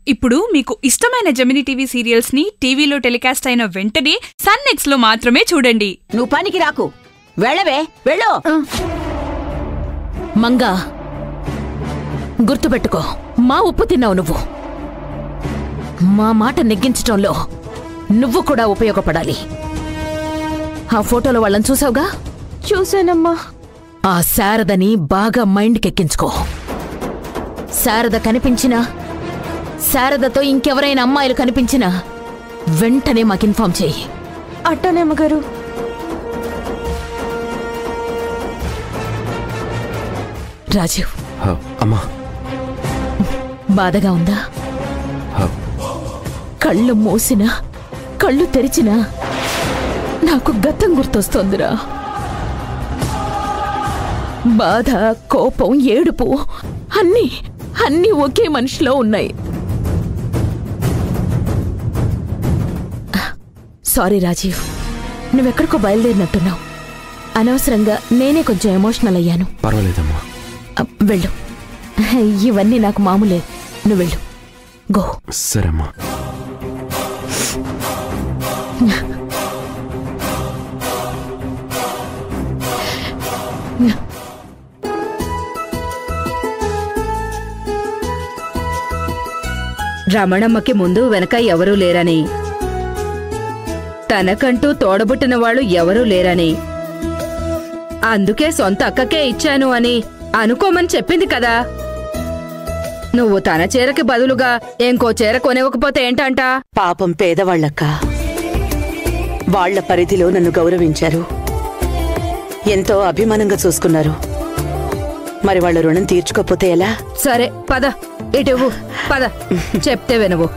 ఇప్పుడు మీకు ఇష్టమైన జెమినీ టీవీ సీరియల్స్ ని టీవీలో టెలికాస్ట్ అయిన వెంటనే సన్ నెక్స్ట్ లో మాత్రమే చూడండి. నువ్వు పనికి రాకు, వెళ్ళవే, వెళ్ళు. మంగా, గుర్తుపెట్టుకో, మా ఉప్పు తిన్నావు నువ్వు. మా మాట నెగ్గించటంలో నువ్వు కూడా ఉపయోగపడాలి. ఆ ఫోటోలో వాళ్ళని చూసావుగా? చూశానమ్మా. ఆ శారదని బాగా మైండ్కెక్కించుకో. శారద కనిపించినా, శారదతో ఇంకెవరైనా అమ్మాయిలు కనిపించినా వెంటనే మాకు ఇన్ఫార్మ్ చెయ్యి. అట్టనే అమ్మగారు. రాజీవ్, అమ్మా, బాధగా ఉందా? కళ్ళు మూసినా కళ్ళు తెరిచినా నాకు గతం గుర్తొస్తోందిరా. బాధ, కోపం, ఏడుపు అన్నీ ఒకే మనిషిలో ఉన్నాయి. సారీ రాజీవ్, నువ్వెక్కడికో బయలుదేరినట్టున్నావు. అనవసరంగా నేనే కొంచెం ఎమోషనల్ అయ్యాను. పర్వాలేదమ్మా, వెళ్ళు. ఇవన్నీ నాకు మామూలే, నువ్వు వెళ్ళు. గో. సరేమ్మా. రమణమ్మకి ముందు వెనక ఎవరూ లేరని, తనకంటూ తోడబుట్టిన వాళ్ళు ఎవరూ లేరని, అందుకే సొంత అక్కకే ఇచ్చాను అని అనుకోమని చెప్పింది కదా. నువ్వు తన చీరకి బదులుగా ఇంకో చీర కొనివ్వకపోతే ఏంటంట? పాపం పేదవాళ్ళక్క, వాళ్ల పరిధిలో నన్ను గౌరవించారు, ఎంతో అభిమానంగా చూసుకున్నారు. మరి వాళ్ళ రుణం తీర్చుకోపోతే ఎలా? సరే పద, ఇటువ్వు పద, చెప్తే వినవు.